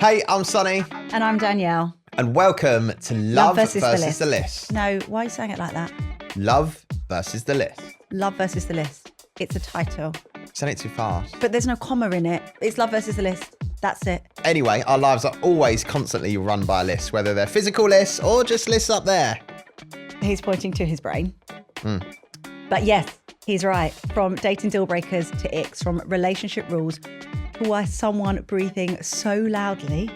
Hey, I'm Sonny. And I'm Danielle. And welcome to Love versus the List. No, why are you saying it like that? Love versus the List. Love versus the List. It's a title. Saying it too fast. But there's no comma in it. It's Love versus the List. That's it. Anyway, our lives are always constantly run by lists, whether they're physical lists or just lists up there. He's pointing to his brain. But yes, he's right. From dating deal breakers to icks, from relationship rules to why someone breathing so loudly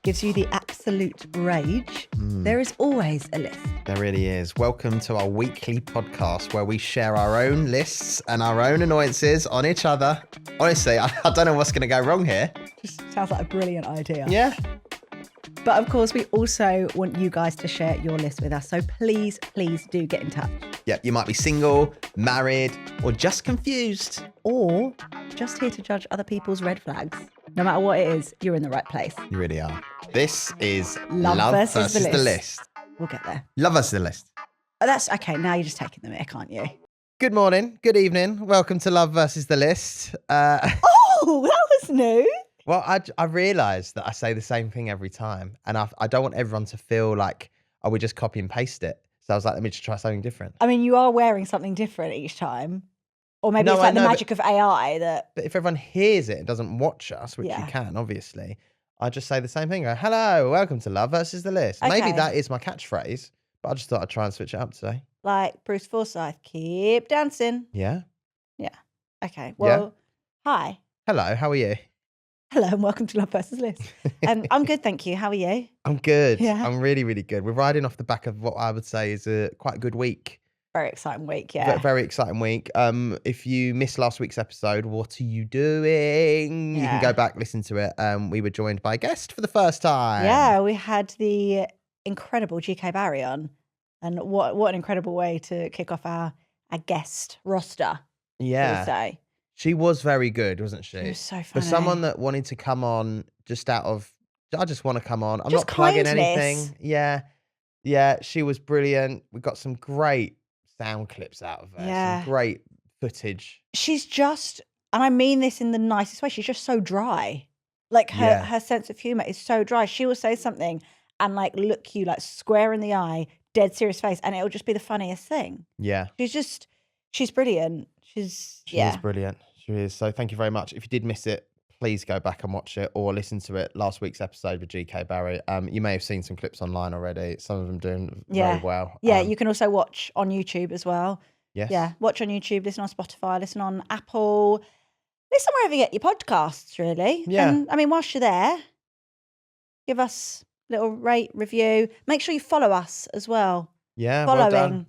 gives you the absolute rage. There is always a list. There really is. Welcome to our weekly podcast where we share our own lists and our own annoyances on each other. Honestly, I don't know what's going to go wrong here. Just sounds like a brilliant idea. Yeah. But of course, we also want you guys to share your list with us. So please do get in touch. Yeah, you might be single, married, or just confused. Or just here to judge other people's red flags. No matter what it is, you're in the right place. You really are. This is Love versus the list. We'll get there. Love versus the List. Oh, that's okay. Now you're just taking the mic, aren't you? Good morning, good evening. Welcome to Love versus the List. Oh, that was new. Well, I realised that I say the same thing every time, and I don't want everyone to feel like, oh, we just copy and paste it. So I was like, let me just try something different. I mean, you are wearing something different each time. Or maybe No, it's like I know, the magic of AI that... But if everyone hears it and doesn't watch us, which you can, obviously, I just say the same thing. Go, hello, welcome to Love versus the List. Okay. Maybe that is my catchphrase, but I just thought I'd try and switch it up today. Like Bruce Forsyth, keep dancing. Yeah? Yeah. Okay. Well, hi. Hello, how are you? Hello and welcome to Love versus List. I'm good, thank you. How are you? I'm good. Yeah. I'm really, really good. We're riding off the back of what I would say is quite a good week. Very exciting week, yeah. Very exciting week. If you missed last week's episode, what are you doing? You can go back, listen to it. We were joined by a guest for the first time. Yeah, we had the incredible GK Barry on. And what an incredible way to kick off our guest roster. Yeah. Say. She was very good, wasn't she? She was so funny. For someone that wanted to come on just out of, I just want to come on. I'm Just not plugging kindness. anything. Yeah, she was brilliant. We got some great sound clips out of her. Yeah. Some great footage. She's just, and I mean this in the nicest way, she's just so dry. Like her sense of humor is so dry. She will say something and like look you like square in the eye, dead serious face, and it'll just be the funniest thing. Yeah. She's brilliant. She is brilliant. She is. So thank you very much. If you did miss it, please go back and watch it or listen to it. Last week's episode with GK Barry. You may have seen some clips online already. Some of them doing very well. Yeah, you can also watch on YouTube as well. Yes. Yeah, watch on YouTube, listen on Spotify, listen on Apple, listen wherever you get your podcasts, really. Yeah. And I mean, whilst you're there, give us a little rate, review. Make sure you follow us as well. Yeah, well done.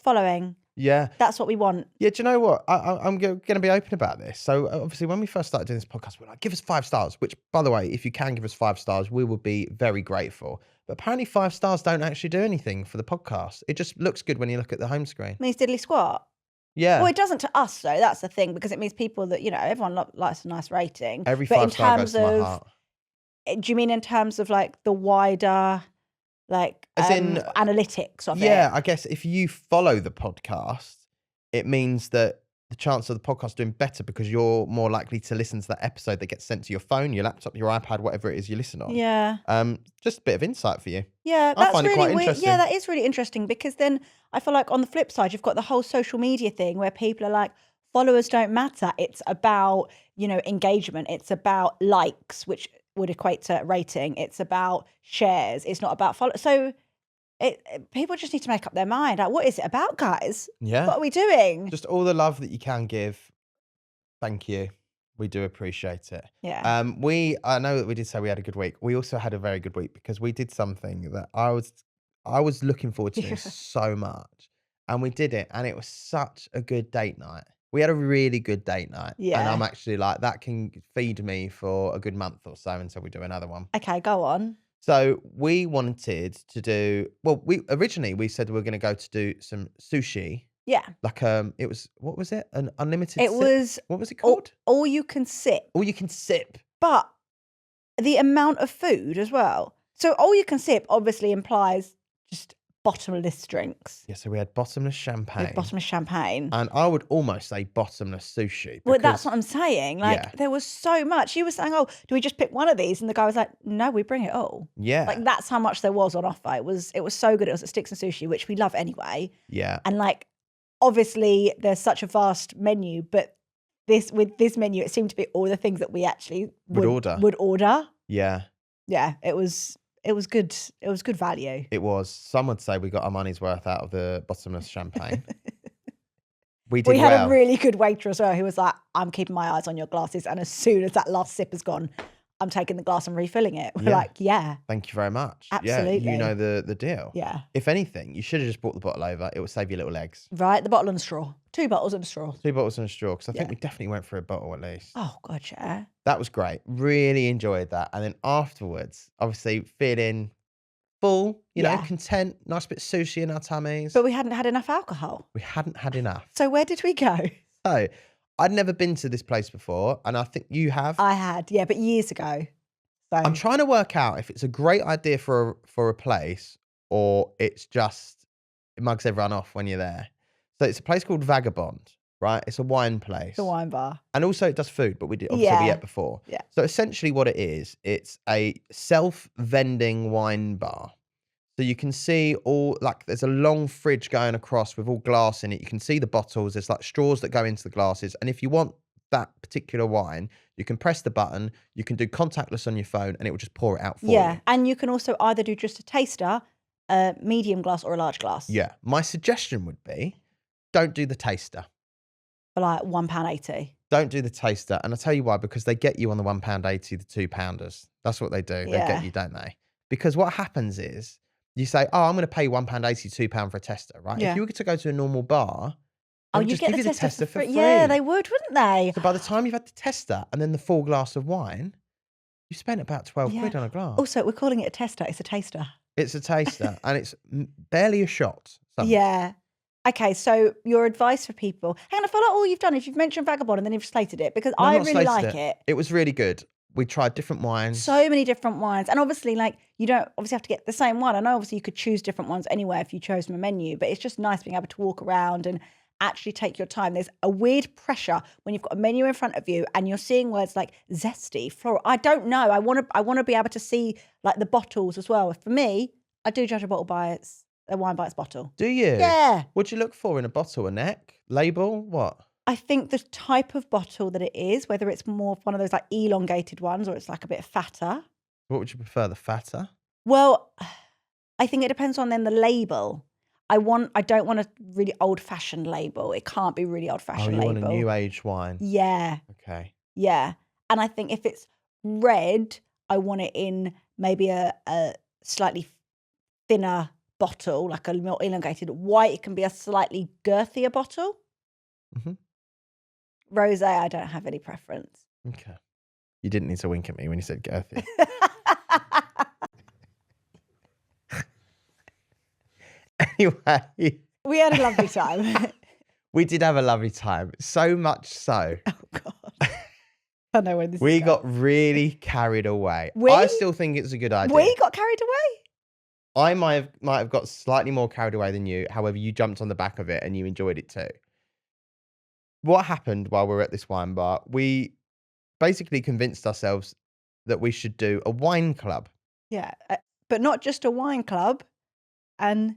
Following. Yeah. That's what we want. Yeah, do you know what? I'm going to be open about this. So obviously when we first started doing this podcast, we're like, give us 5 stars, which by the way, if you can give us 5 stars, we will be very grateful. But apparently 5 stars don't actually do anything for the podcast. It just looks good when you look at the home screen. It means diddly squat. Yeah. Well, it doesn't to us though. That's the thing, because it means people that, everyone likes a nice rating. Every but 5 star goes to my heart. Do you mean in terms of like the wider, like As in, analytics of it? Yeah, I guess if you follow the podcast, it means that the chance of the podcast doing better because you're more likely to listen to that episode that gets sent to your phone, your laptop, your iPad, whatever it is you listen on. Yeah. Just a bit of insight for you. Yeah, I that's find it really quite weird. interesting. Yeah, that is really interesting because then I feel like on the flip side, you've got the whole social media thing where people are like, followers don't matter. It's about, engagement. It's about likes, which would equate to rating. It's about shares. It's not about follow. So people just need to make up their mind. Like, what is it about, guys? Yeah. What are we doing? Just all the love that you can give. Thank you. We do appreciate it. Yeah. I know that we did say we had a good week. We also had a very good week because we did something that I was looking forward to doing so much. And we did it. And it was such a good date night. We had a really good date night. Yeah. And I'm actually like, that can feed me for a good month or so until we do another one. Okay, go on. So we wanted to do, we said we were going to go to do some sushi. Yeah. Like, it was, what was it? An unlimited It sip? was What was it called? all you can sip. All you can sip. But the amount of food as well. So all you can sip obviously implies just bottomless drinks. Yeah, so we had bottomless champagne. With bottomless champagne. And I would almost say bottomless sushi. Well, that's because- what I'm saying. Like, Yeah. there was so much. You were saying, oh, do we just pick one of these? And the guy was like, no, we bring it all. Yeah. Like, that's how much there was on offer. It was so good. It was at Sticks and Sushi, which we love anyway. Yeah. And like, obviously, there's such a vast menu, but with this menu, it seemed to be all the things that we actually would order. Yeah. Yeah, it was good. It was good value. It was. Some would say we got our money's worth out of the bottomless champagne. We did We had well. a really good waiter as well who was like, I'm keeping my eyes on your glasses. And as soon as that last sip is gone, I'm taking the glass and refilling it. We're like, yeah. Thank you very much. Absolutely. Yeah, you know the deal. Yeah. If anything, you should have just brought the bottle over. It would save you little legs. Right, the bottle and the straw. 2 bottles and a straw. 2 bottles and a straw, because I think Yeah. we definitely went for a bottle at least. Oh, God, yeah. That was great. Really enjoyed that. And then afterwards, obviously feeling full, you know, Yeah. content, nice bit of sushi in our tummies. But we hadn't had enough alcohol. We hadn't had enough. So where did we go? So I'd never been to this place before, and I think you have. I had, yeah, but years ago. So I'm trying to work out if it's a great idea for a place or it's just it mugs everyone off when you're there. So it's a place called Vagabond, right? It's a wine place. the wine bar. And also it does food, but we Yeah. ate before. Yeah. So essentially what it is, it's a self-vending wine bar. So you can see there's a long fridge going across with all glass in it. You can see the bottles. There's like straws that go into the glasses. And if you want that particular wine, you can press the button, you can do contactless on your phone, and it will just pour it out for Yeah, you. and you can also either do just a taster, a medium glass or a large glass. Yeah. My suggestion would be don't do the taster. For like £1.80. Don't do the taster. And I'll tell you why, because they get you on the £1.80, the £2. That's what they do. They Yeah. get you, don't they? Because what happens is you say, oh, I'm going to pay £1.80, £2 for a tester, right? Yeah. If you were to go to a normal bar, Oh, they would you just get give the you the tester tester for free. Yeah, they would, wouldn't they? So by the time you've had the tester and then the full glass of wine, you spent about 12 quid on a glass. Also, we're calling it a tester. It's a taster. It's a taster and it's barely a shot. Something. Yeah. Okay, so your advice for people. Hang on, I feel like all you've done is you've mentioned Vagabond and then you've slated it because No, I not really slated like it. It was really good. We tried different wines. So many different wines. And obviously, like, you don't obviously have to get the same one. I know obviously you could choose different ones anywhere if you chose from a menu, but it's just nice being able to walk around and actually take your time. There's a weird pressure when you've got a menu in front of you and you're seeing words like zesty, floral. I don't know. I want to be able to see like the bottles as well. For me, I do judge a wine by its bottle. Do you? Yeah. What do you look for in a bottle? A neck? Label? What? I think the type of bottle that it is, whether it's more one of those like elongated ones or it's like a bit fatter. What would you prefer? The fatter? Well, I think it depends on then the label. I don't want a really old-fashioned label. It can't be really Oh, old-fashioned you label. want a new age wine? Yeah, Okay. yeah. And I think if it's red, I want it in maybe a slightly thinner bottle, like a more elongated. White, it can be a slightly girthier bottle. Mhm. Rosé, I don't have any preference. Okay. You didn't need to wink at me when you said girthy. Anyway, We had a lovely time. we did have a lovely time. So much so. Oh, God. I know when this We is got going. really carried away. We? I still think it's a good idea. We got carried away? I might have got slightly more carried away than you. However, you jumped on the back of it and you enjoyed it too. What happened while we were at this wine bar? We basically convinced ourselves that we should do a wine club. Yeah. But not just a wine club, an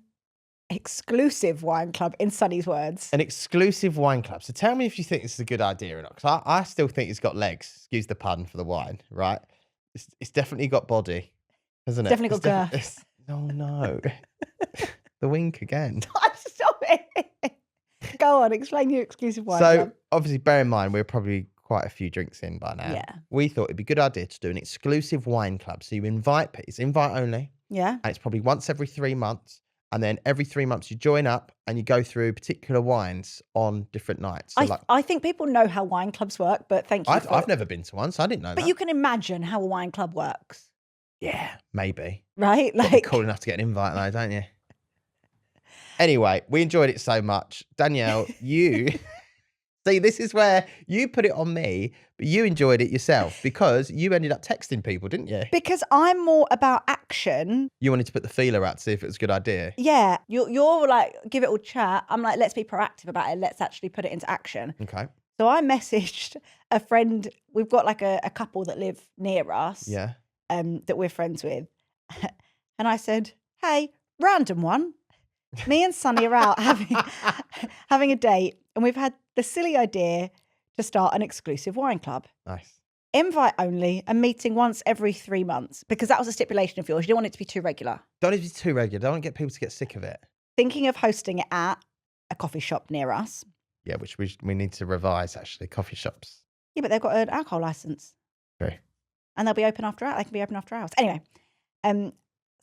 exclusive wine club, in Sonny's words. An exclusive wine club. So tell me if you think this is a good idea or not. Because I still think it's got legs. Excuse the pun for the wine, right? It's definitely got body, hasn't it? Definitely got girth. Oh, no. The wink again. Stop it. Go on, explain your exclusive wine So club. obviously, bear in mind, we're probably quite a few drinks in by now. Yeah. We thought it'd be a good idea to do an exclusive wine club. So you it's invite only, Yeah. and it's probably once every 3 months. And then every 3 months you join up and you go through particular wines on different nights. So I think people know how wine clubs work, but thank you. I've never been to one, so I didn't know But that. you can imagine how a wine club works, Yeah, maybe. right? Gotta be Like, cool enough to get an invite though, don't you? Anyway, we enjoyed it so much. Danielle, you See, this is where you put it on me, but you enjoyed it yourself because you ended up texting people, didn't you? Because I'm more about action. You wanted to put the feeler out to see if it was a good idea. Yeah. You're like, give it all chat. I'm like, let's be proactive about it. Let's actually put it into action. Okay. So I messaged a friend. We've got like a couple that live near us. Yeah. That we're friends with. And I said, hey, random one. Me and Sonny are out having a date, and we've had the silly idea to start an exclusive wine club. Nice. Invite only and meeting once every 3 months, because that was a stipulation of yours. You didn't want it to be too regular. Don't need to be too regular. Don't want to get people to get sick of it. Thinking of hosting it at a coffee shop near us. Yeah, which we need to revise, actually. Coffee shops. Yeah, but they've got an alcohol license. True. And they'll be open after hours. They can be open after hours. Anyway,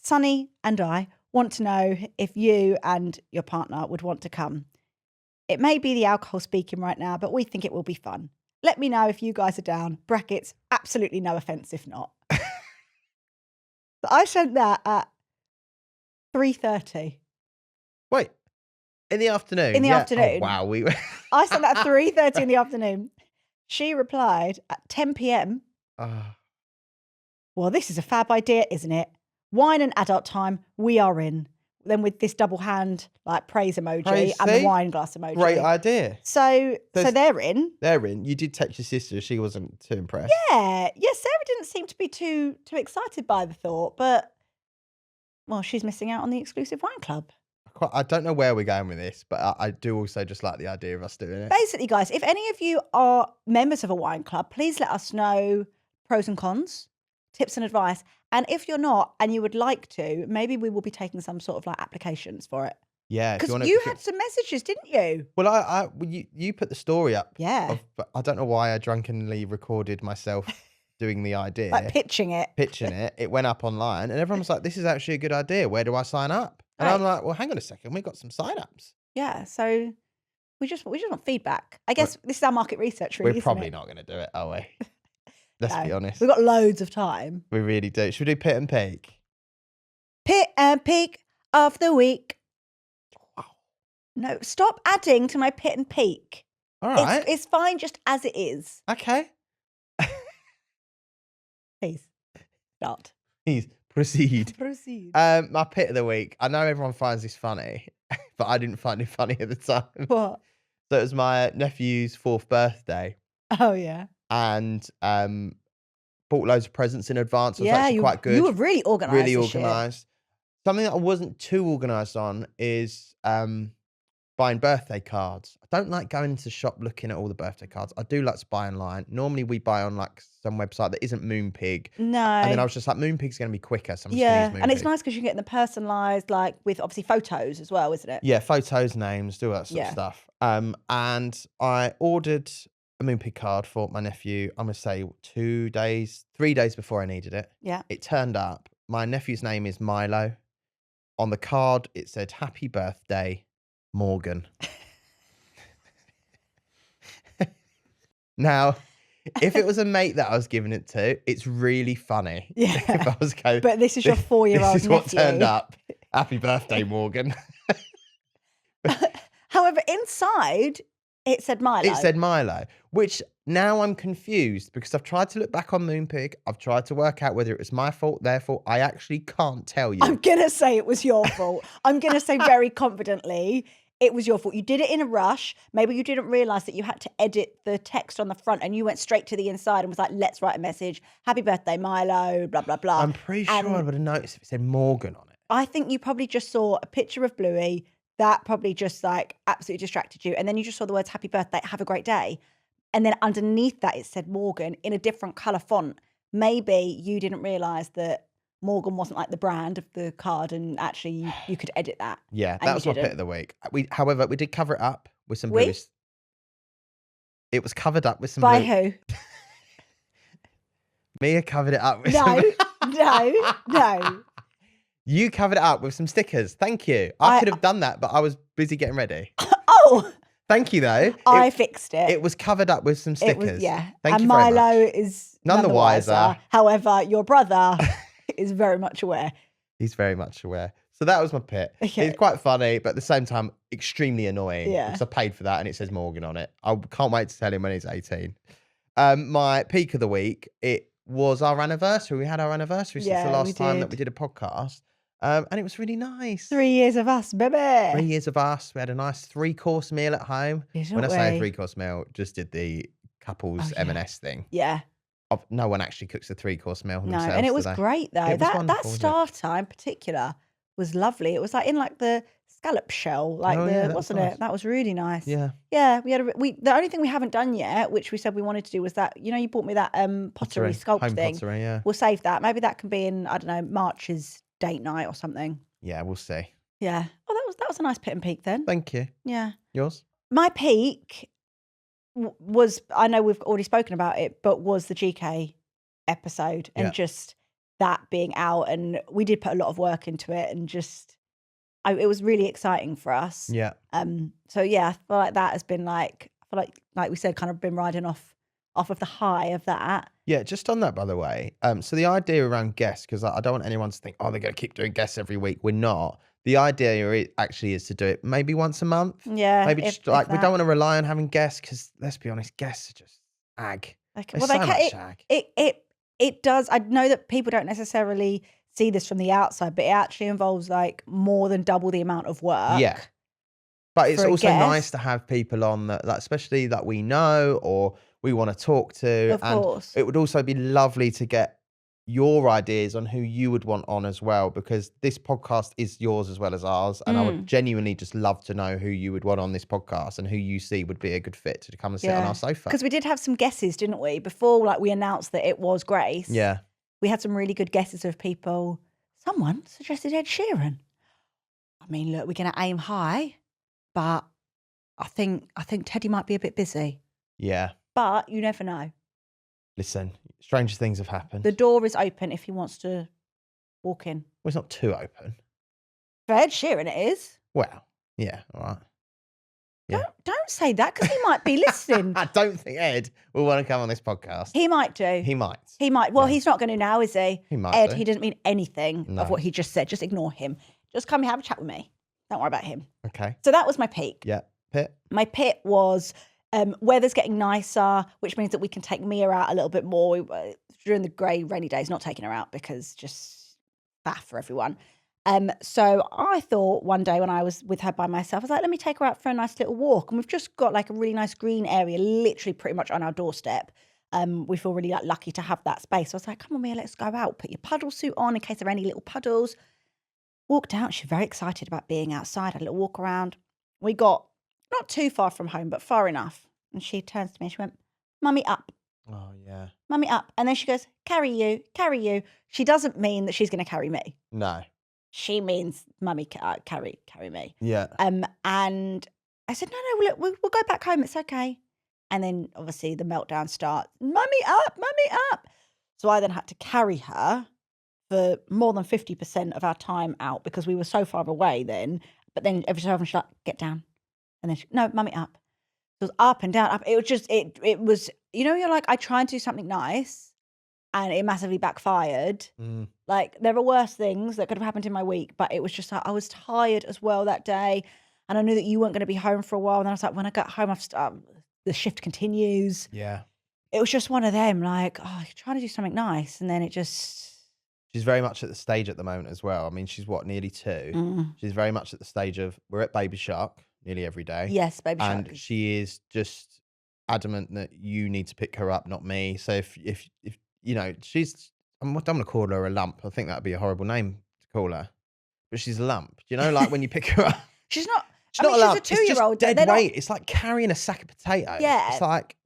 Sonny and I want to know if you and your partner would want to come. It may be the alcohol speaking right now, but we think it will be fun. Let me know if you guys are down. Brackets, absolutely no offence if not. So I sent that at 3:30. Wait, in the afternoon? In the afternoon. Oh, wow. I sent that at 3:30 in the afternoon. She replied at 10 p.m. Well, this is a fab idea, isn't it? Wine and adult time, we are in. Then with this double hand, like praise emoji and the wine glass emoji. Great idea. So they're in. They're in. You did text your sister. She wasn't too impressed. Yeah. Sarah didn't seem to be too excited by the thought, but, well, she's missing out on the exclusive wine club. I don't know where we're going with this, but I do also just like the idea of us doing it. Basically, guys, if any of you are members of a wine club, please let us know pros and cons, tips and advice. And if you're not and you would like to, maybe we will be taking some sort of like applications for it. Yeah. Because you had some messages, didn't you? Well, you put the story up. Yeah. But I don't know why I drunkenly recorded myself doing the idea. Like pitching it. It went up online and everyone was like, this is actually a good idea. Where do I sign up? And I'm like, well, hang on a second. We've got some sign-ups. Yeah. So we just want feedback. I guess this is our market research, really. We're probably not going to do it, are we? Let's be honest. We've got loads of time. We really do. Should we do pit and peak? Pit and peak of the week. Wow. No, stop adding to my pit and peak. All right. It's fine just as it is. Okay. Please, start. Please, proceed. Proceed. My pit of the week. I know everyone finds this funny, but I didn't find it funny at the time. What? So it was my nephew's 4th birthday. Oh, yeah. And bought loads of presents in advance. It was actually quite good. You were really organised. Really organised. Something that I wasn't too organised on is buying birthday cards. I don't like going to the shop looking at all the birthday cards. I do like to buy online. Normally we buy on like some website that isn't Moonpig. No. And then I was just like, Moonpig's going to be quicker. So I'm just yeah. gonna use Moonpig. And it's nice because you get them personalised, like with obviously photos as well, isn't it? Yeah, photos, names, do that sort of stuff. And I ordered a Moonpig card for my nephew, I'm going to say 3 days before I needed it. Yeah. It turned up. My nephew's name is Milo. On the card, it said, happy birthday, Morgan. Now, if it was a mate that I was giving it to, it's really funny. Yeah. If I was going, but this is your 4-year-old This is nephew. what turned up. Happy birthday, Morgan. However, inside, it said Milo. It said Milo, which now I'm confused because I've tried to look back on Moonpig. I've tried to work out whether it was my fault, their fault. I actually can't tell you. I'm going to say it was your fault. I'm going to say very confidently it was your fault. You did it in a rush. Maybe you didn't realise that you had to edit the text on the front and you went straight to the inside and was like, let's write a message. Happy birthday, Milo, blah, blah, blah. I'm pretty sure I would have noticed if it said Morgan on it. I think you probably just saw a picture of Bluey. That probably just like absolutely distracted you. And then you just saw the words, happy birthday, have a great day. And then underneath that, it said Morgan in a different colour font. Maybe you didn't realise that Morgan wasn't like the brand of the card and actually you could edit that. Yeah, that was my pit of the week. However, we did cover it up with some blues. It was covered up with some By who? Mia covered it up with No. You covered it up with some stickers. Thank you. I could have done that, but I was busy getting ready. Oh. Thank you, though. I fixed it. It was covered up with some stickers. Yeah. Thank you very Milo much. Is none the wiser. However, your brother is very much aware. He's very much aware. So that was my pit. Okay. It's quite funny, but at the same time, extremely annoying Yeah. because I paid for that and it says Morgan on it. I can't wait to tell him when he's 18. My peak of the week, it was our anniversary. We had our anniversary since the Yeah, we last time that we did. did a podcast. And it was really nice. 3 years of us, 3 baby. years of us. We had a nice 3-course meal at home. Didn't When I say a we? 3-course meal, just did the couples Oh, yeah. M&S thing. Yeah. No one actually cooks a 3-course meal No, themselves and it was today. great though. It was That wonderful, wasn't it? starter in particular was lovely. It was like in like the scallop shell, like Oh, yeah, that was wasn't nice. it? That was really nice. Yeah. Yeah, we had the only thing we haven't done yet, which we said we wanted to do, was that you bought me that pottery sculpt Home thing. pottery, yeah. We'll save that. Maybe that can be in, I don't know, March's date night or something. Yeah, we'll see. Yeah. Oh, that was a nice pit and peak then. Thank you. Yeah. Yours? My peak was, I know we've already spoken about it, but was the GK episode and Yeah. just that being out, and we did put a lot of work into it, and just it was really exciting for us. Yeah. So yeah, I feel like that has been I feel like we said, kind of been riding off of the high of that. Yeah, just on that, by the way. So the idea around guests, because I don't want anyone to think, oh, they're going to keep doing guests every week. We're not. The idea actually is to do it maybe once a month. Yeah. Maybe just like, we don't want to rely on having guests because, let's be honest, guests are just ag. Okay. There's Well, so much ag. It does. I know that people don't necessarily see this from the outside, but it actually involves like more than double the amount of work. Yeah. But it's for a also nice guest. to have people on that, especially that we know or we want to talk to. Of And course. it would also be lovely to get your ideas on who you would want on as well, because this podcast is yours as well as ours. And I would genuinely just love to know who you would want on this podcast and who you see would be a good fit to come and sit on our sofa. Because we did have some guesses, didn't we? Before we announced that it was Grace. Yeah. We had some really good guesses of people. Someone suggested Ed Sheeran. I mean, look, we're going to aim high, but I think Teddy might be a bit busy. Yeah. But you never know. Listen, stranger things have happened. The door is open if he wants to walk in. Well, it's not too open. For Ed Sheeran, it is. Well, yeah, all right. Yeah. Don't say that, because he might be listening. I don't think Ed will want to come on this podcast. He might do. He might. He might. Well, Yeah. he's not going to now, is he? He might Ed, do. he doesn't mean anything No. of what he just said. Just ignore him. Just come and have a chat with me. Don't worry about him. Okay. So that was my peak. Yeah. Pit. My pit was weather's getting nicer, which means that we can take Mia out a little bit more. During the grey, rainy days, not taking her out because just faff for everyone. So I thought one day when I was with her by myself, I was like, let me take her out for a nice little walk. And we've just got like a really nice green area, literally pretty much on our doorstep. We feel really lucky to have that space. So I was like, come on, Mia, let's go out. Put your puddle suit on in case there are any little puddles. Walked out. She's very excited about being outside. Had a little walk around. We got not too far from home, but far enough. And she turns to me and she went, Mummy, up. Oh, yeah. Mummy, up. And then she goes, carry you, carry you. She doesn't mean that she's going to carry me. No. She means Mummy, carry me. Yeah. And I said, no, look, we'll go back home. It's okay. And then obviously the meltdown starts. Mummy, up, Mummy, up. So I then had to carry her for more than 50% of our time out because we were so far away then. But then every so often she's like, get down. And then no, Mummy, up. It was up and down, up. It was just, it was, you're like, I try and do something nice and it massively backfired. Like there are worse things that could have happened in my week, but it was just like, I was tired as well that day. And I knew that you weren't going to be home for a while. And then I was like, when I got home, the shift continues. Yeah. It was just one of them, like, oh, trying to do something nice. And then it just. She's very much at the stage at the moment as well. I mean, she's nearly 2. She's very much at the stage of, we're at Baby Shark nearly every day. Yes, Baby Shark. And she is just adamant that you need to pick her up, not me. So if she's, I'm not going to call her a lump. I think that would be a horrible name to call her. But she's a lump. Like when you pick her up. She's not. She's not a lump. She's a 2-year-old. It's just dead weight. It's like carrying a sack of potatoes. Yeah. It's like,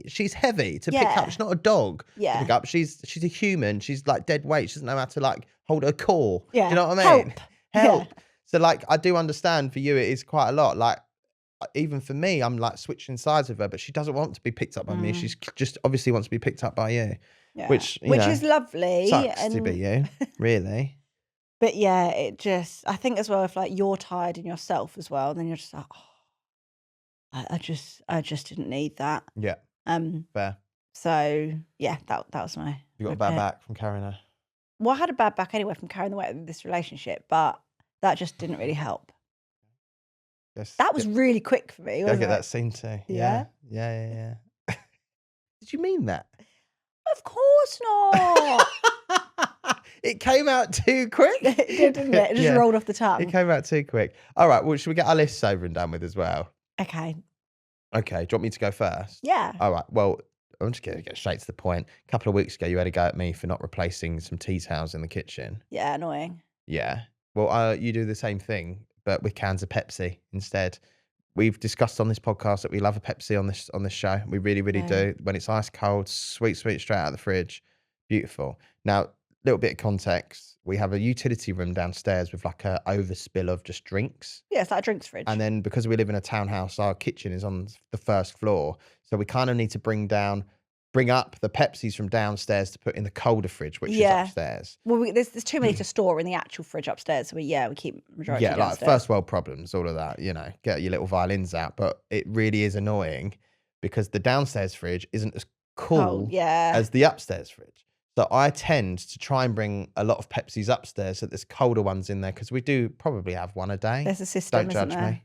she's heavy to pick up. She's not a dog to pick up. She's a human. She's like dead weight. She doesn't know how to like hold her core. Yeah. Do you know what I mean? Help. Yeah. So like, I do understand for you, it is quite a lot. Like, even for me, I'm like switching sides with her, but she doesn't want to be picked up by me. She's just obviously wants to be picked up by you. Yeah. Which is lovely. Sucks to be you, really. But yeah, it just, I think as well, if like you're tired in yourself as well, then you're just like, oh, I just didn't need that. Yeah. Fair. So yeah, that was my. You got my a bad pit. back from carrying her. Well, I had a bad back anyway from carrying the weight of this relationship, but that just didn't really help. Yes, That was really quick for me, go wasn't get it? that scene too. Yeah? Yeah. Did you mean that? Of course not. It came out too quick. It did, didn't it? It just rolled off the It tongue. came out too quick. All right, well, should we get our lists over and done with as well? Okay. Okay, do you want me to go first? Yeah. All right, well, I'm just going to get straight to the point. A couple of weeks ago, you had a go at me for not replacing some tea towels in the kitchen. Yeah, annoying. Yeah. Well, you do the same thing, but with cans of Pepsi instead. We've discussed on this podcast that we love a Pepsi on this show. We really, really do. When it's ice cold, sweet, straight out of the fridge. Beautiful. Now, little bit of context. We have a utility room downstairs with like a overspill of just drinks. Yeah, it's like a drinks fridge. And then because we live in a townhouse, our kitchen is on the first floor. So we kind of need to bring up the Pepsis from downstairs to put in the colder fridge, which is upstairs. Well, there's too many to store in the actual fridge upstairs. So we keep majority downstairs. Like first world problems, all of that, get your little violins out. But it really is annoying because the downstairs fridge isn't as cool as the upstairs fridge. So I tend to try and bring a lot of Pepsis upstairs so there's colder ones in there because we do probably have one a day. There's a system, Don't judge isn't there? me.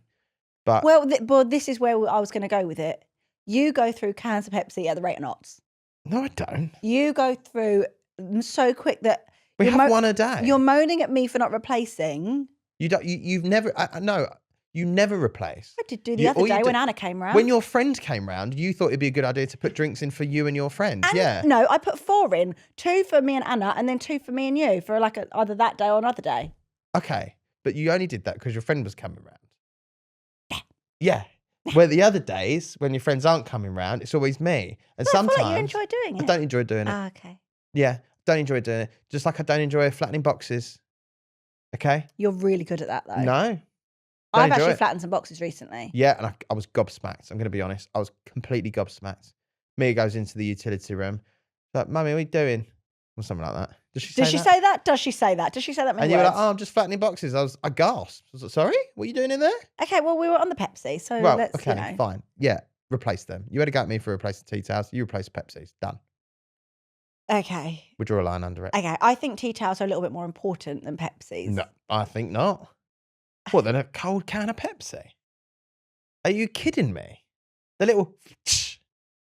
But well, this is where I was going to go with it. You go through cans of Pepsi at the rate of knots. no, I don't. You go through them so quick that We have one a day. You're moaning at me for not replacing. You don't. You've never. No, you never replace. I did do the other day when Anna came round. When your friend came round, you thought it'd be a good idea to put drinks in for you and your friend. Yeah. No, I put 4 in, 2 for me and Anna, and then 2 for me and you for like either that day or another day. Okay, but you only did that because your friend was coming round. Yeah. Where the other days, when your friends aren't coming round, it's always me. And sometimes I feel like you enjoy doing it. I don't enjoy doing it. Ah, okay. Yeah, don't enjoy doing it. Just like I don't enjoy flattening boxes. Okay. You're really good at that, though. No. I've actually flattened some boxes recently. Yeah, and I was gobsmacked. I'm going to be honest. I was completely gobsmacked. Mia goes into the utility room. Like, Mummy, what are you doing? Or something like that. Does she say that? Does she say that? Does she say that? And you were like, oh, I'm just flattening boxes. I gasped. I was like, sorry? What are you doing in there? Okay, well, we were on the Pepsi, so let's, okay, fine. Yeah, replace them. You had a go at me for replacing tea towels. You replaced Pepsis. Done. Okay. We draw a line under it. Okay, I think tea towels are a little bit more important than Pepsis. No, I think not. What, then a cold can of Pepsi? Are you kidding me? The little...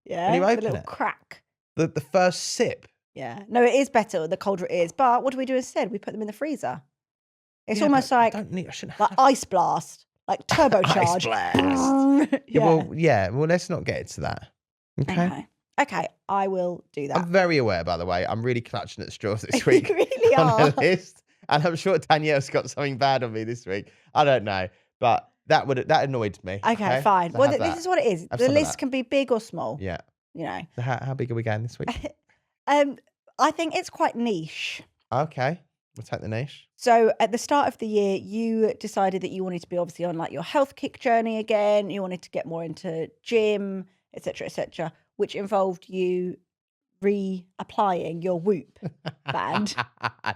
Yeah, when you open the little it. crack. The first sip. Yeah. No, it is better the colder it is. But what do we do instead? We put them in the freezer. It's almost like ice blast, like turbocharge. Ice blast. Yeah. Well, let's not get into that. Okay, I will do that. I'm very aware, by the way. I'm really clutching at straws this week. You really on are. the list. And I'm sure Danielle's got something bad on me this week. I don't know. But that annoyed me. Okay, fine. So well, this is what it is. The list can be big or small. Yeah. You know. So how big are we going this week? I think it's quite niche. Okay. We'll take the niche. So at the start of the year, you decided that you wanted to be obviously on like your health kick journey again. You wanted to get more into gym, etc., which involved you reapplying your Whoop band. I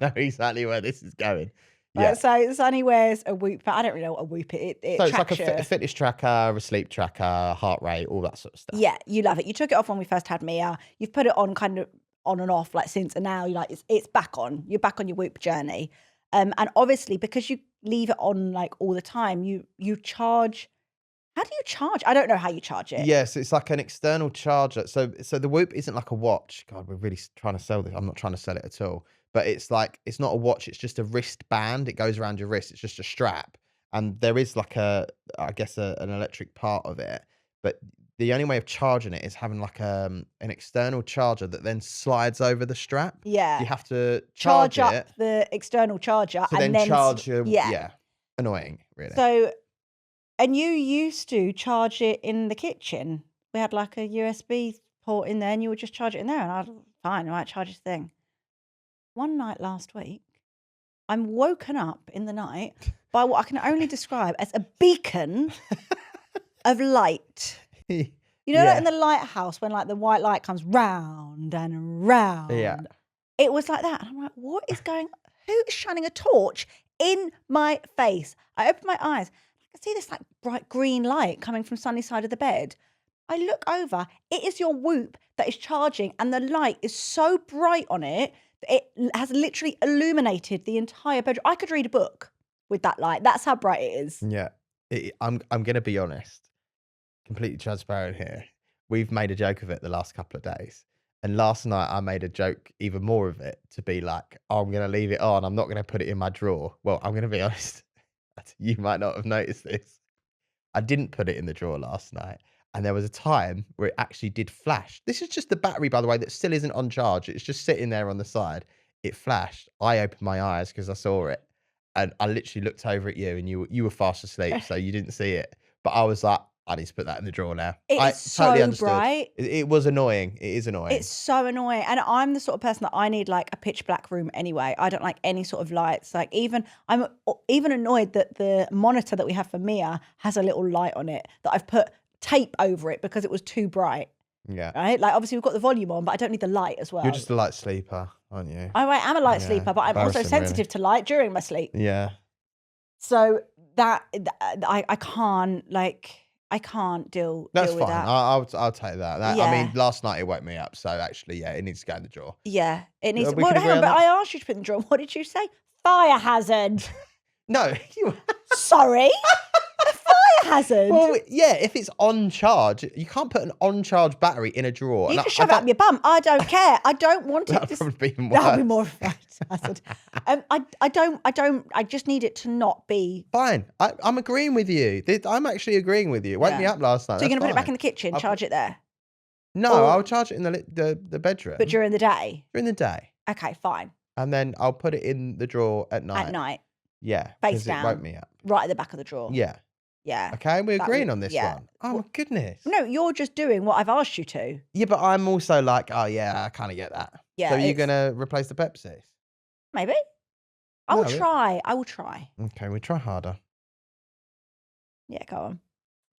know exactly where this is going. Yeah. So Sonny wears a Whoop band. I don't really know what a Whoop is. So it's like a fitness tracker, a sleep tracker, heart rate, all that sort of stuff. Yeah, you love it. You took it off when we first had Mia. You've put it on kind of on and off like since, and now you're like it's back on. You're back on your Whoop journey. And obviously because you leave it on like all the time, you charge. How do you charge? I don't know how you charge it. Yes, it's like an external charger. So the Whoop isn't like a watch. God, we're really trying to sell this. I'm not trying to sell it at all. But it's like, it's not a watch. It's just a wristband. It goes around your wrist. It's just a strap. And there is like an electric part of it. But the only way of charging it is having like an external charger that then slides over the strap. Yeah. You have to charge up it, the external charger. To and then charge your, yeah. Annoying, really. So, and you used to charge it in the kitchen. We had like a USB port in there and you would just charge it in there. And I was fine, I might charge this thing. One night last week, I'm woken up in the night by what I can only describe as a beacon of light. You know, like in the lighthouse when like the white light comes round and round. Yeah. It was like that. And I'm like, what is going on? Who is shining a torch in my face? I open my eyes. I can see this like bright green light coming from Sonny's side of the bed. I look over. It is your Whoop that is charging and the light is so bright on it It has literally illuminated the entire bedroom. I could read a book with that light. That's how bright it is. Yeah. I'm gonna be honest, completely transparent here. We've made a joke of it the last couple of days. And last night I made a joke, even more of it, to be like, oh, I'm gonna leave it on. I'm not gonna put it in my drawer. Well, I'm gonna be honest. You might not have noticed this. I didn't put it in the drawer last night. And there was a time where it actually did flash. This is just the battery, by the way, that still isn't on charge. It's just sitting there on the side. It flashed. I opened my eyes because I saw it. And I literally looked over at you and you were fast asleep, so you didn't see it. But I was like, I need to put that in the drawer now. It I is so totally understood. bright. It was annoying. It is annoying. It's so annoying. And I'm the sort of person that I need like a pitch black room anyway. I don't like any sort of lights. Like I'm even annoyed that the monitor that we have for Mia has a little light on it that I've put tape over it because it was too bright. Yeah. Right? Like obviously we've got the volume on, but I don't need the light as well. You're just a light sleeper, aren't you? I am a light Yeah, sleeper, but I'm also embarrassing, sensitive to light during my sleep. Yeah. So that I can't deal That's with fine. that. I'll take that. I Yeah. mean, last night it woke me up, so actually, yeah, it needs to go in the drawer. Yeah, it needs. We Well, can hang agree on, on but that? I asked you to put in the drawer. What did you say? Fire hazard. No, you. Sorry, a fire hazard. Well, yeah, if it's on charge, you can't put an on charge battery in a drawer. You And can shove it up your bum. I don't care. I don't want it. That'd probably be even worse. That'd be more of a fire hazard. I just need it to not be. Fine. I'm agreeing with you. I'm actually agreeing with you. It woke me Yeah. up last night. So you're gonna That's put it back fine. in the kitchen, I'll charge it there, No, or- I'll charge it in the bedroom. but during the day. during the day. Okay, fine. And then I'll put it in the drawer at night. At night, Yeah. Face 'cause it woke down. me up. right at the back of the drawer. Yeah. Yeah. Okay, we're That agreeing would- on this yeah. one. Oh my goodness. No, you're just doing what I've asked you to. Yeah, but I'm also like, oh yeah, I kind of get that. Yeah. So you're it's- gonna replace the Pepsi? Maybe. I will No, it- try. I will try. Okay, we try harder. Yeah, go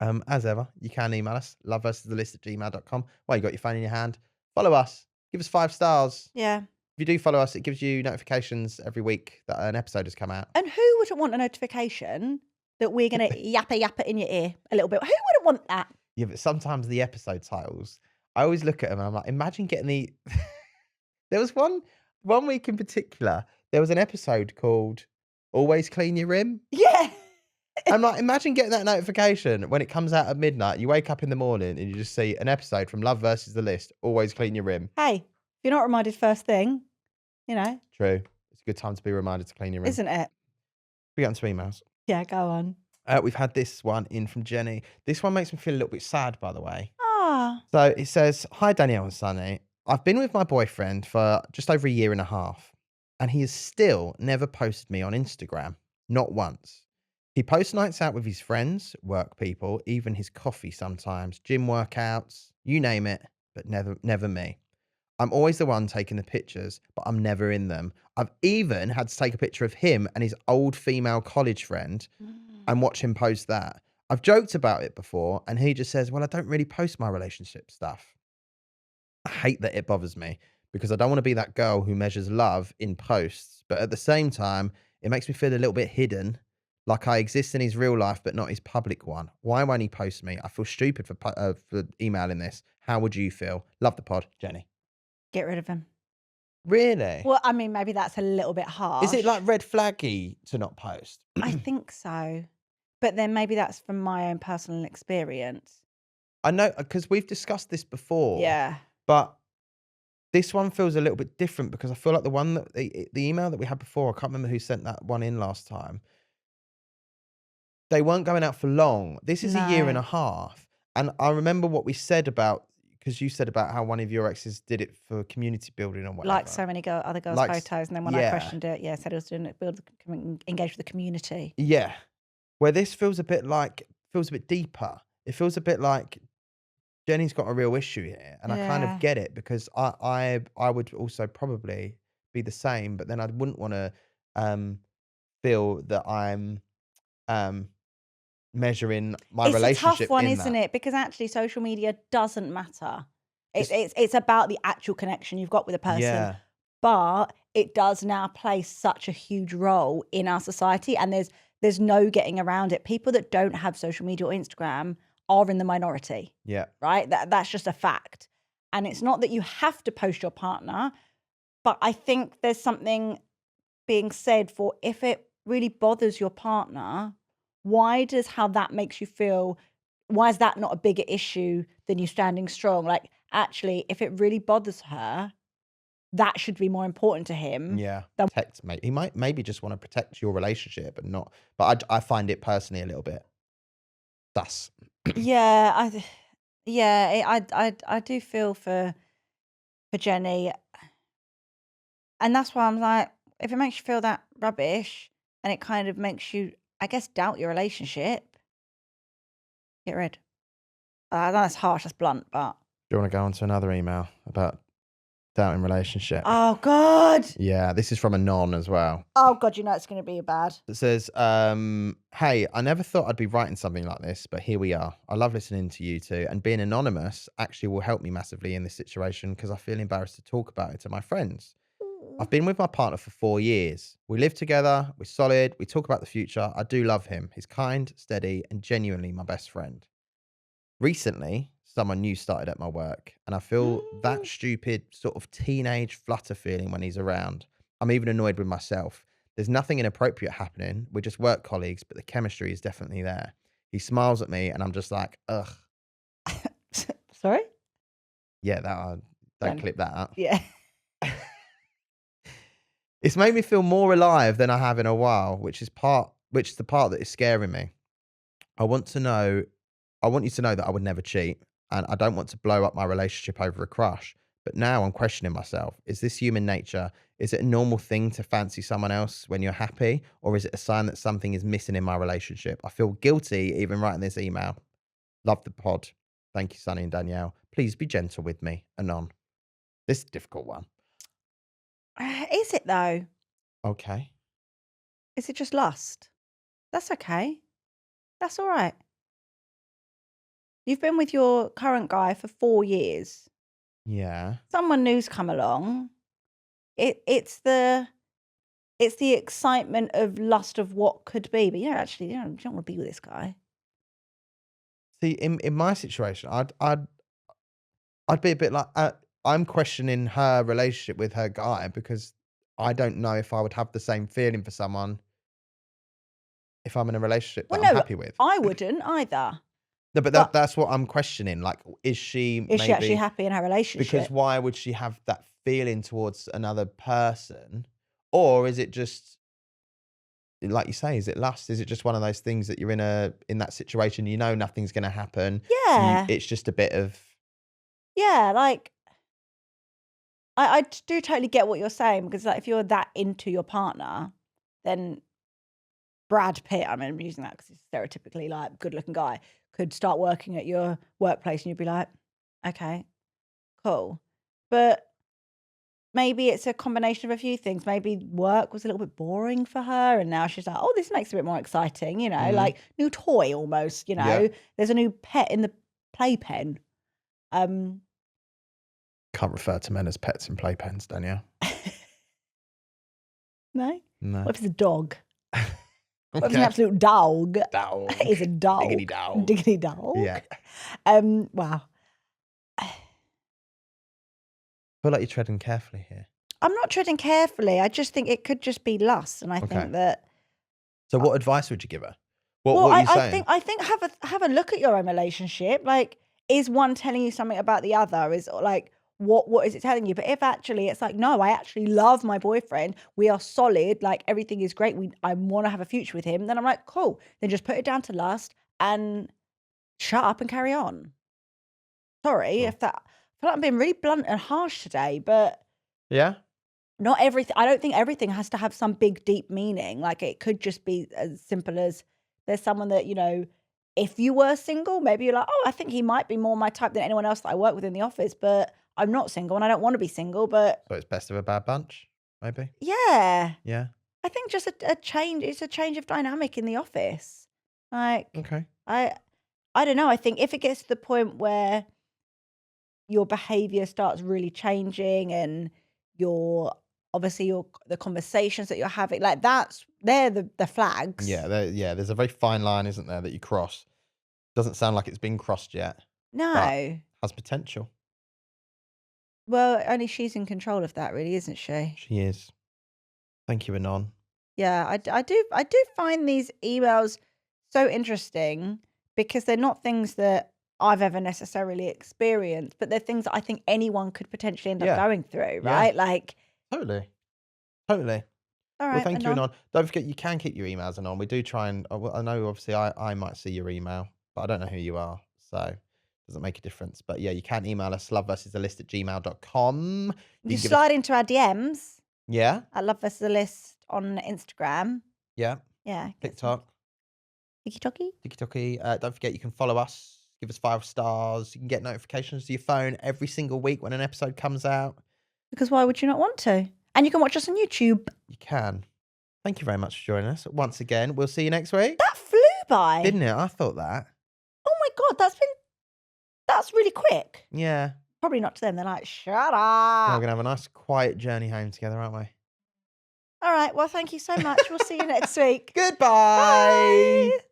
on. As ever, you can email us, loveversusthelist@gmail.com. While you got your phone in your hand, follow us, give us 5 stars. Yeah. If you do follow us, it gives you notifications every week that an episode has come out. And who wouldn't want a notification that we're going to yappa in your ear a little bit? Who wouldn't want that? Yeah, but sometimes the episode titles, I always look at them and I'm like, imagine getting the. There was one week in particular, there was an episode called Always Clean Your Rim. Yeah. I'm like, imagine getting that notification when it comes out at midnight. You wake up in the morning and you just see an episode from Love versus the List. Always clean your rim. Hey, if you're not reminded first thing, True. It's a good time to be reminded to clean your rim. isn't it? We get onto emails. Yeah, go on. We've had this one in from Jenny. This one makes me feel a little bit sad, by the way. Ah, So it says, "Hi Danielle and Sonny. I've been with my boyfriend for just over a year and a half, and he has still never posted me on Instagram. Not once. He posts nights out with his friends, work people, even his coffee sometimes, gym workouts, you name it, but never me. I'm always the one taking the pictures, but I'm never in them. I've even had to take a picture of him and his old female college friend and watch him post that. I've joked about it before, and he just says, well, I don't really post my relationship stuff. I hate that it bothers me because I don't want to be that girl who measures love in posts, but at the same time, it makes me feel a little bit hidden, like I exist in his real life, but not his public one. Why won't he post me? I feel stupid for emailing this. How would you feel? Love the pod, Jenny." get rid of him. Really? Well, I mean, maybe that's a little bit harsh. Is it like red flaggy to not post? I think so. But then maybe that's from my own personal experience. I know, because we've discussed this before. Yeah. But this one feels a little bit different because I feel like the one that the email that we had before, I can't remember who sent that one in last time. They weren't going out for long. This is a year and No. a half. And I remember what we said about, because you said about how one of your exes did it for community building or whatever. Like so many other girls' Like photos. And then when I yeah. questioned it, yeah, said it was doing it, engage with the community. Yeah. Where this feels a bit deeper. It feels a bit like Jenny's got a real issue here. And I kind Yeah. of get it because I would also probably be the same, but then I wouldn't want to feel that I'm measuring my It's a relationship tough one, in isn't that. it? Because actually social media doesn't matter. It's- It's about the actual connection you've got with a person. Yeah. But it does now play such a huge role in our society, and there's no getting around it. People that don't have social media or Instagram are in the minority, Yeah. right? That's just a fact. And it's not that you have to post your partner, But I think there's something being said for if it really bothers your partner, why does how that makes you feel, why is that not a bigger issue than you standing strong? Like, actually, if it really bothers her, that should be more important to him Yeah, than protect, mate. He might maybe just want to protect your relationship and not. But I find it personally a little bit sus. yeah, I do feel for Jenny, and that's why I'm like, if it makes you feel that rubbish and it kind of makes you, I guess, doubt your relationship, get rid. I know that's harsh, that's blunt, but Do you want to go on to another email about doubting relationship? oh God. Yeah, this is from a non as well. Oh God, you know it's gonna be bad. It says, hey, I never thought I'd be writing something like this, but here we are. I love listening to you two, and being anonymous actually will help me massively in this situation because I feel embarrassed to talk about it to my friends. I've been with my partner for 4 years. We live together, we're solid, we talk about the future. I do love him. He's kind, steady, and genuinely my best friend. Recently, someone new started at my work, and I feel that stupid sort of teenage flutter feeling when he's around. I'm even annoyed with myself. There's nothing inappropriate happening. We're just work colleagues, but the chemistry is definitely there. He smiles at me, and I'm just like, ugh. Sorry? Yeah, don't Done. clip that out. Yeah. It's made me feel more alive than I have in a while, which is the part that is scaring me. I want you to know that I would never cheat, and I don't want to blow up my relationship over a crush. But now I'm questioning myself. Is this human nature? Is it a normal thing to fancy someone else when you're happy? Or is it a sign that something is missing in my relationship? I feel guilty even writing this email. Love the pod. Thank you, Sonny and Danielle. Please be gentle with me. Anon. This is a difficult one. Is it though? Okay. Is it just lust? That's okay. That's all right. You've been with your current guy for 4 years. Yeah. Someone new's come along. It's the excitement of lust of what could be, but actually, you don't want to be with this guy. See, in my situation, I'd be a bit like, I'm questioning her relationship with her guy because I don't know if I would have the same feeling for someone if I'm in a relationship that Well, I'm no, happy with. I wouldn't either. No, but But that's what I'm questioning. Like, is she is she actually maybe, happy in her because relationship? why would she have that feeling towards another person? Or is it just, like you say, is it lust? Is it just one of those things that you're in that situation, you know nothing's gonna happen. Yeah. It's just a bit of, Yeah, like I do totally get what you're saying because like if you're that into your partner, then Brad Pitt, I mean, I'm using that because he's stereotypically like good looking guy, could start working at your workplace and you'd be like, okay, cool. But maybe it's a combination of a few things. Maybe work was a little bit boring for her and now she's like, oh, this makes it a bit more exciting, mm, like new toy almost, yeah. There's a new pet in the playpen. Um Can't refer to men as pets and playpens, Danielle. no? No. What if it's a dog? What if it's an Okay. absolute dog? Dog. It's a dog. Diggity dog. Diggity dog. Yeah. Wow. Feel like you're treading carefully here. I'm not treading carefully. I just think it could just be lust, and I Okay. think that. So what advice would you give her? Well, What are you saying? I think have a look at your own relationship. Like, is one telling you something about the other? Is like what is it telling you? But if actually it's like, no, I actually love my boyfriend. We are solid. Like everything is great. I want to have a future with him. Then I'm like, cool. Then just put it down to lust and shut up and carry on. Sorry Cool. if that. I feel like I'm being really blunt and harsh today, but Yeah? not everything. I don't think everything has to have some big, deep meaning. Like it could just be as simple as there's someone that, if you were single, maybe you're like, oh, I think he might be more my type than anyone else that I work with in the office, but I'm not single and I don't want to be single. But So it's best of a bad bunch, maybe? yeah, Yeah. I think just a change. It's a change of dynamic in the office. Like Okay. I don't know. I think if it gets to the point where your behavior starts really changing and the conversations that you're having, like they're the flags. Yeah, there's a very fine line, isn't there, that you cross. Doesn't sound like it's been crossed yet, but No. has potential. Well, only she's in control of that, really, isn't she? She is. Thank you, Anon. Yeah, I do find these emails so interesting because they're not things that I've ever necessarily experienced, but they're things that I think anyone could potentially end up Yeah. going through, Yeah. right? Like, Totally. Totally. all Well, right, thank you, Anon. Anon. Don't forget, you can keep your emails, Anon. We do try and, I know obviously I might see your email, but I don't know who you are. So it doesn't make a difference. But yeah, you can email us loveversusalist@gmail.com. You You can give us, slide into our DMs yeah, at Love versus the List on Instagram. yeah, Yeah, get some TikTok, tiki-toki. TikToky. Don't forget, you can follow us, give us 5 stars. You can get notifications to your phone every single week when an episode comes out. Because why would you not want to? And you can watch us on YouTube. You can. Thank you very much for joining us once again. We'll see you next week. That flew by. Didn't it? I thought that. Oh my God, that's really quick. Yeah. Probably not to them. They're like, shut Now we're up. going to have a nice quiet journey home together, aren't we? All right. Well, thank you so much. We'll see you next week. Goodbye. Bye.